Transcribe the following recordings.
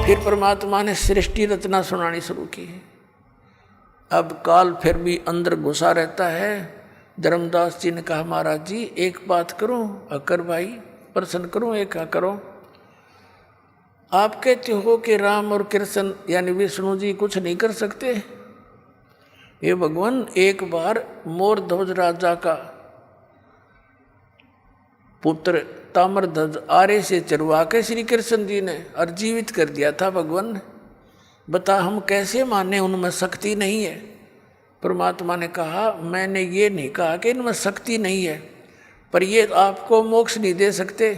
फिर परमात्मा ने सृष्टि रचना सुनानी शुरू की। अब काल फिर भी अंदर घुसा रहता है। धर्मदास जी ने कहा महाराज जी एक बात करूं, अकर भाई प्रश्न करूं, एक करो। आप कहते हो कि राम और कृष्ण यानी विष्णु जी कुछ नहीं कर सकते। ये भगवान एक बार मोर ध्वज राजा का पुत्र ताम्रध्वज आरे से चरवा के श्री कृष्ण जी ने और जीवित कर दिया था भगवान ने। बता हम कैसे माने उनमें शक्ति नहीं है। परमात्मा ने कहा मैंने ये नहीं कहा कि इनमें शक्ति नहीं है, पर ये आपको मोक्ष नहीं दे सकते,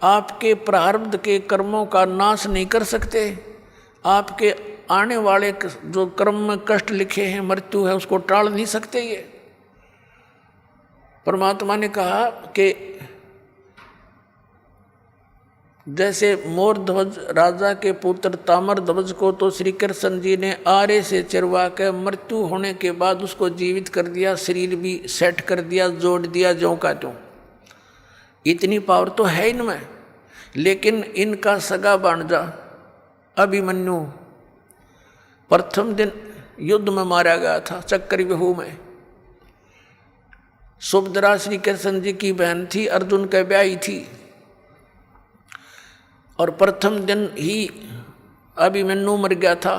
आपके प्रारब्ध के कर्मों का नाश नहीं कर सकते, आपके आने वाले जो कर्म में कष्ट लिखे हैं, मृत्यु है, उसको टाल नहीं सकते। ये परमात्मा ने कहा कि जैसे मोर ध्वज राजा के पुत्र ताम्र ध्वज को तो श्री कृष्ण जी ने आरे से चरवा कर मृत्यु होने के बाद उसको जीवित कर दिया, शरीर भी सेट कर दिया, जोड़ दिया ज्यों का त्यों। इतनी पावर तो है इनमें। लेकिन इनका सगा भांजा अभिमन्यु प्रथम दिन युद्ध में मारा गया था, चक्रव्यूह में। सुभद्रा श्री कृष्ण जी की बहन थी, अर्जुन के ब्याही थी, और प्रथम दिन ही अभिमन्यु मर गया था।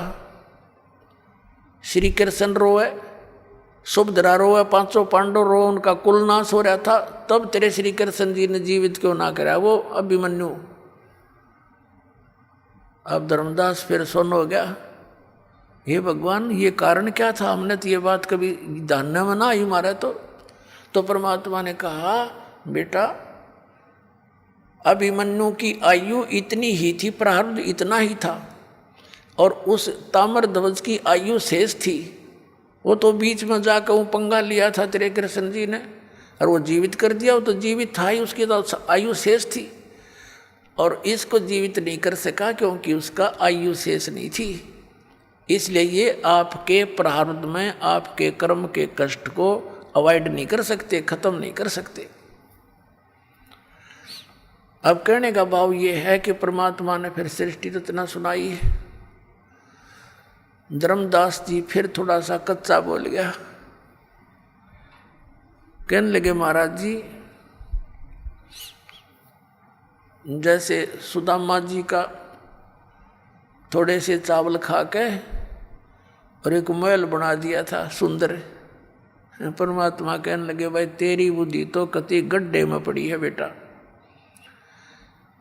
श्री कृष्ण रोए, सुभद्रा रोए, पांचों पांडव रोए, उनका कुल नाश हो रहा था। तब तेरे श्री कृष्ण जी ने जीवित क्यों ना करा वो अभिमन्यु। अब धर्मदास फिर सुन हो गया, हे भगवान ये कारण क्या था, हमने तो ये बात कभी ध्यान में ना आई हमारा। तो परमात्मा ने कहा बेटा अभिमन्यु की आयु इतनी ही थी, प्रारब्ध इतना ही था, और उस ताम्रध्वज की आयु शेष थी। वो तो बीच में जाकर वो पंगा लिया था तेरे कृष्ण जी ने, और वो जीवित कर दिया। वो तो जीवित था ही, उसकी तो आयु शेष थी, और इसको जीवित नहीं कर सका क्योंकि उसका आयु शेष नहीं थी। इसलिए ये आपके प्रारब्ध में आपके कर्म के कष्ट को अवॉइड नहीं कर सकते, खत्म नहीं कर सकते। अब कहने का भाव ये है कि परमात्मा ने फिर सृष्टि रचना सुनाई है। धर्मदास जी फिर थोड़ा सा कच्चा बोल गया, कहने लगे महाराज जी जैसे सुदामा जी का थोड़े से चावल खा के और एक महल बना दिया था सुंदर। परमात्मा कहने लगे भाई तेरी बुद्धि तो कति गड्ढे में पड़ी है बेटा।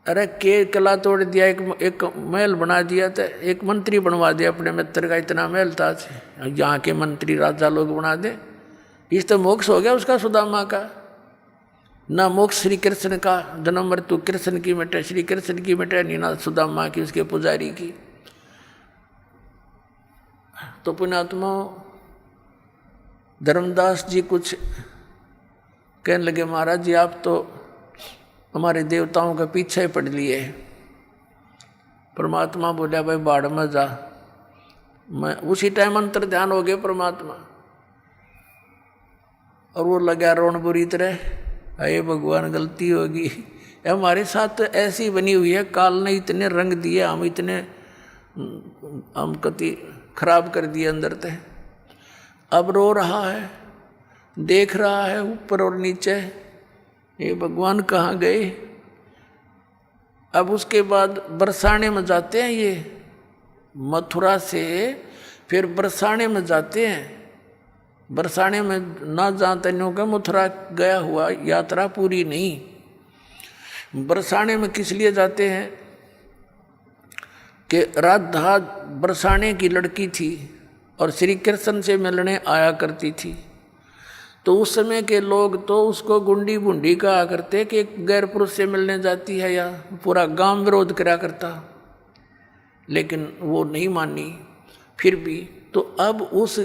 अरे के कला तोड़ दिया, एक महल बना दिया था, एक मंत्री बनवा दिया अपने मित्र का, इतना महल था, यहाँ के मंत्री राजा लोग बना दे। इस तो मोक्ष हो गया उसका सुदामा का। ना मोक्ष श्री कृष्ण का, जन्म मृत्यु कृष्ण की मिटे, श्री कृष्ण की मिटे, नहीं ना सुदामा की, उसके पुजारी की। तो पुण्यात्मा धर्मदास जी कुछ कहने लगे महाराज जी आप तो हमारे देवताओं के पीछे ही पड़ लिए। परमात्मा बोला भाई बाढ़ में जा। मैं उसी टाइम अंतर ध्यान हो गए परमात्मा, और वो लगा रोन बुरी तरह, अरे भगवान गलती होगी, हमारे साथ तो ऐसी बनी हुई है, काल ने इतने रंग दिए, हम कति खराब कर दिए अंदर ते। अब रो रहा है, देख रहा है ऊपर और नीचे, ये भगवान कहाँ गए। अब उसके बाद बरसाने में जाते हैं, ये मथुरा से फिर बरसाने में जाते हैं। बरसाने में ना जाते नहीं होगा, मथुरा गया हुआ यात्रा पूरी नहीं। बरसाने में किस लिए जाते हैं कि राधा बरसाने की लड़की थी और श्री कृष्ण से मिलने आया करती थी। तो उस समय के लोग तो उसको गुंडी बुंडी कहा करते कि गैर पुरुष से मिलने जाती है, या पूरा गांव विरोध करा करता। लेकिन वो नहीं मानी फिर भी। तो अब उस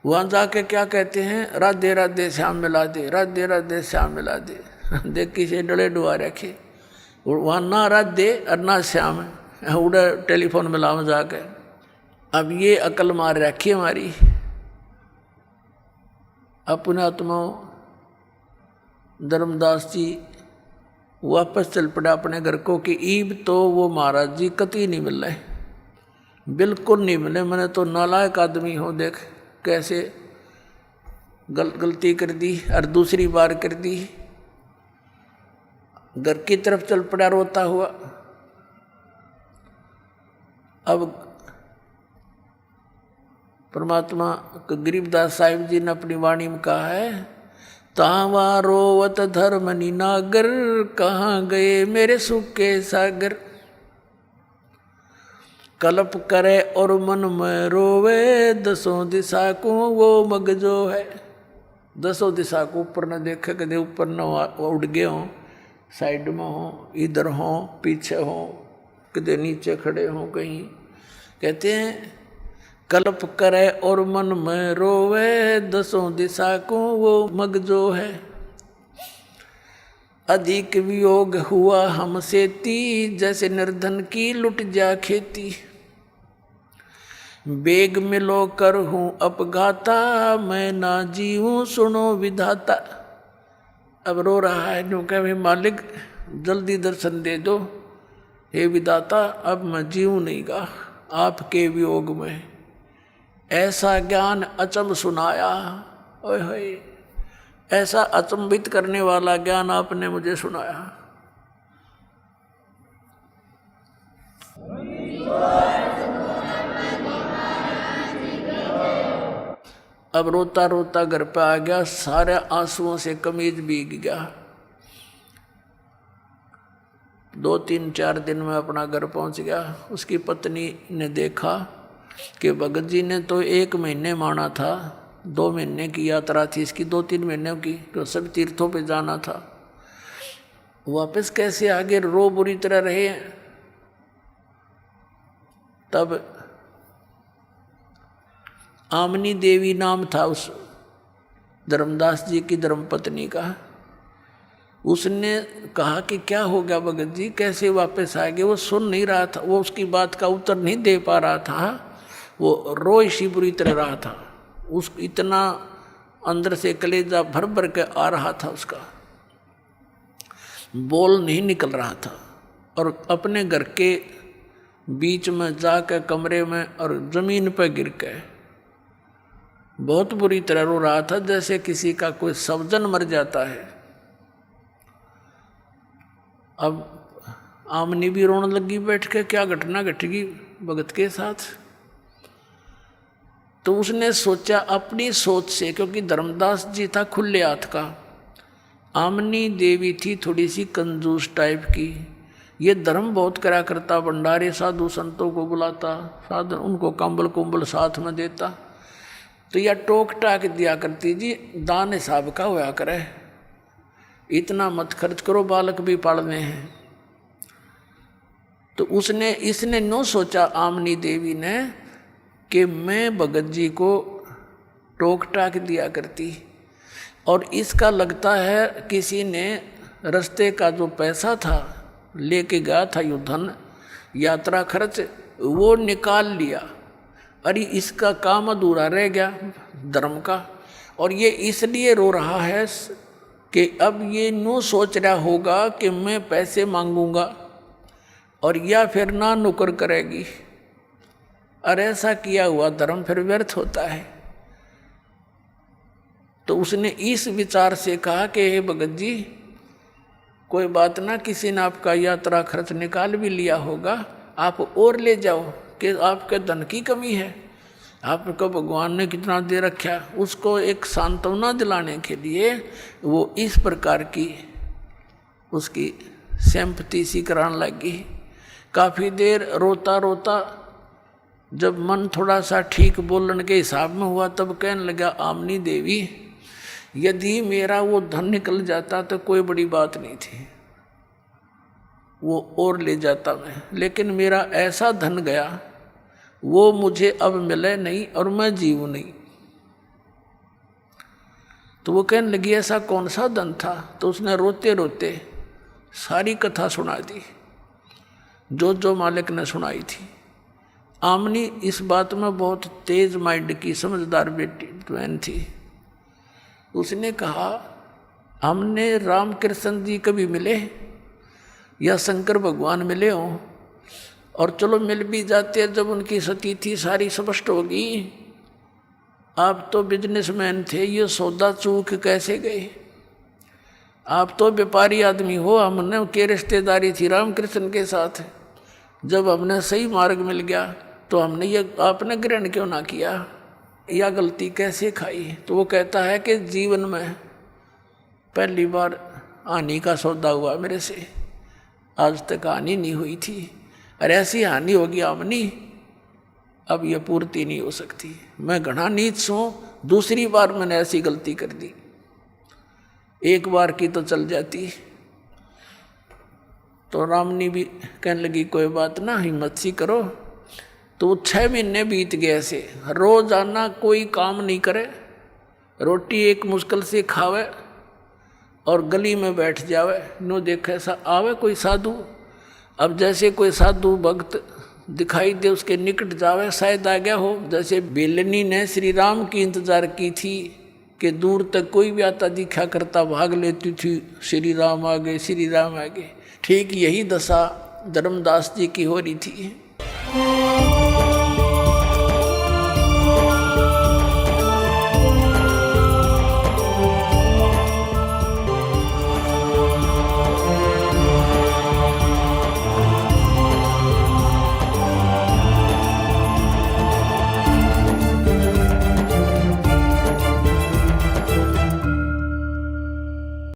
वहाँ जाके क्या कहते हैं, राधे राधे श्याम मिला दे, राधे राधे श्याम मिला दे। देख किसे डले डुआ रखे, वहाँ ना राधे और ना श्याम, उड़ा टेलीफोन मिलाओ जाके। अब ये अकल मार रखी हमारी। अपने आत्मा धर्मदास जी वापस चल पड़ा अपने घर को कि ईब तो वो महाराज जी कतई नहीं मिल रहे, बिल्कुल नहीं मिले। मैंने तो नालायक आदमी हो, देख कैसे गलती कर दी और दूसरी बार कर दी। घर की तरफ चल पड़ा रोता हुआ। अब परमात्मा गरीबदास साहिब जी ने अपनी वाणी में कहा है, तावा रोवत धर्मनि नागर, कहाँ गए मेरे सुख के सागर। कल्प करे और मन में रोवे, दसों दिशा को वो मगजो है। दसों दिशा को ऊपर न देखे, कदे ऊपर न उड़ गए हों, साइड में हो, इधर हो, पीछे हो, कदे नीचे खड़े हो कहीं। कहते हैं कल्प करे और मन में रोवे, दसों दिशा को वो मगजो है। अधिक वियोग हुआ हमसे ती, जैसे निर्धन की लुट जा खेती। बेग मिलो कर हूँ अपघाता, मैं ना जीऊँ सुनो विधाता। अब रो रहा है, जो कहे मालिक जल्दी दर्शन दे दो, हे विधाता अब मैं जीऊँ नहीं गा आपके वियोग में। ऐसा ज्ञान अचंभ सुनाया, ओए होए, ऐसा अचंभित करने वाला ज्ञान आपने मुझे सुनाया। अब रोता रोता घर पे आ गया, सारे आंसुओं से कमीज भीग गया। 2-3-4 दिन में अपना घर पहुंच गया। उसकी पत्नी ने देखा कि भगत जी ने तो 1 महीने माना था, 2 महीने की यात्रा थी इसकी, 2-3 महीने की, तो सब तीर्थों पे जाना था, वापस कैसे आगे रो बुरी तरह रहे। तब आमनी देवी नाम था उस धर्मदास जी की धर्मपत्नी का। उसने कहा कि क्या हो गया भगत जी, कैसे वापस आ गए। वो सुन नहीं रहा था, वो उसकी बात का उत्तर नहीं दे पा रहा था, वो रोई सी बुरी तरह रहा था। उस इतना अंदर से कलेजा भर भर के आ रहा था, उसका बोल नहीं निकल रहा था। और अपने घर के बीच में जाकर कमरे में और जमीन पर गिर के बहुत बुरी तरह रो रहा था, जैसे किसी का कोई स्वजन मर जाता है। अब आमनी भी रोने लगी बैठ के, क्या घटना घटेगी भगत के साथ। तो उसने सोचा अपनी सोच से, क्योंकि धर्मदास जी था खुले हाथ का, आमनी देवी थी थोड़ी सी कंजूस टाइप की। ये धर्म बहुत करा करता, भंडारे साधु संतों को बुलाता, साधु उनको कंबल कुंबल साथ में देता। तो यह टोक टाक दिया करती, जी दान हिसाब का होया करे, इतना मत खर्च करो, बालक भी पालने हैं। तो इसने नो सोचा आमनी देवी ने कि मैं भगत जी को टोक टाक दिया करती, और इसका लगता है किसी ने रास्ते का जो पैसा था लेके गया था, यो धन यात्रा खर्च, वो निकाल लिया। अरे इसका काम अधूरा रह गया धर्म का। और ये इसलिए रो रहा है कि अब ये नो सोच रहा होगा कि मैं पैसे मांगूंगा और या फिर ना नुकर करेगी। और ऐसा किया हुआ धर्म फिर व्यर्थ होता है। तो उसने इस विचार से कहा कि हे भगत जी, कोई बात ना, किसी ने आपका यात्रा खर्च निकाल भी लिया होगा, आप और ले जाओ, कि आपके धन की कमी है, आपको भगवान ने कितना दे रखा। उसको एक सांत्वना दिलाने के लिए वो इस प्रकार की उसकी सिंपैथी सी कराने लगी। काफ़ी देर रोता रोता जब मन थोड़ा सा ठीक बोलने के हिसाब में हुआ, तब कहने लगा, आमनी देवी, यदि मेरा वो धन निकल जाता तो कोई बड़ी बात नहीं थी, वो और ले जाता मैं, लेकिन मेरा ऐसा धन गया, वो मुझे अब मिले नहीं और मैं जीऊँ नहीं। तो वो कहने लगी, ऐसा कौन सा धन था। तो उसने रोते रोते सारी कथा सुना दी, जो मालिक ने सुनाई थी। आमनी इस बात में बहुत तेज माइंड की समझदार बेटी बहन थी। उसने कहा, हमने रामकृष्ण जी कभी मिले, या शंकर भगवान मिले हों, और चलो मिल भी जाते जब उनकी स्थिति सारी स्पष्ट होगी। आप तो बिजनेसमैन थे, ये सौदा चूक कैसे गए? आप तो व्यापारी आदमी हो, हमने के रिश्तेदारी थी रामकृष्ण के साथ। जब हमने सही मार्ग मिल गया तो हमने ये आपने ग्रहण क्यों ना किया? या गलती कैसे खाई? तो वो कहता है कि जीवन में पहली बार हानि का सौदा हुआ मेरे से, आज तक हानि नहीं हुई थी, और ऐसी हानि होगी आमनी अब यह पूर्ति नहीं हो सकती। मैं घना नीच हूँ, दूसरी बार मैंने ऐसी गलती कर दी, एक बार की तो चल जाती। तो रामनी भी कहने लगी कोई बात ना, हिम्मत सी करो। तो 6 महीने बीत गए ऐसे, रोज आना, कोई काम नहीं करे, रोटी एक मुश्किल से खावे और गली में बैठ जावे, नो देखे ऐसा आवे कोई साधु। अब जैसे कोई साधु भक्त दिखाई दे उसके निकट जावे, शायद आ गया हो। जैसे बेलनी ने श्री राम की इंतजार की थी कि दूर तक कोई भी आता दिखा करता, भाग लेती थी, श्री राम आ गए, श्री राम आ गए। ठीक यही दशा धर्मदास जी की हो रही थी।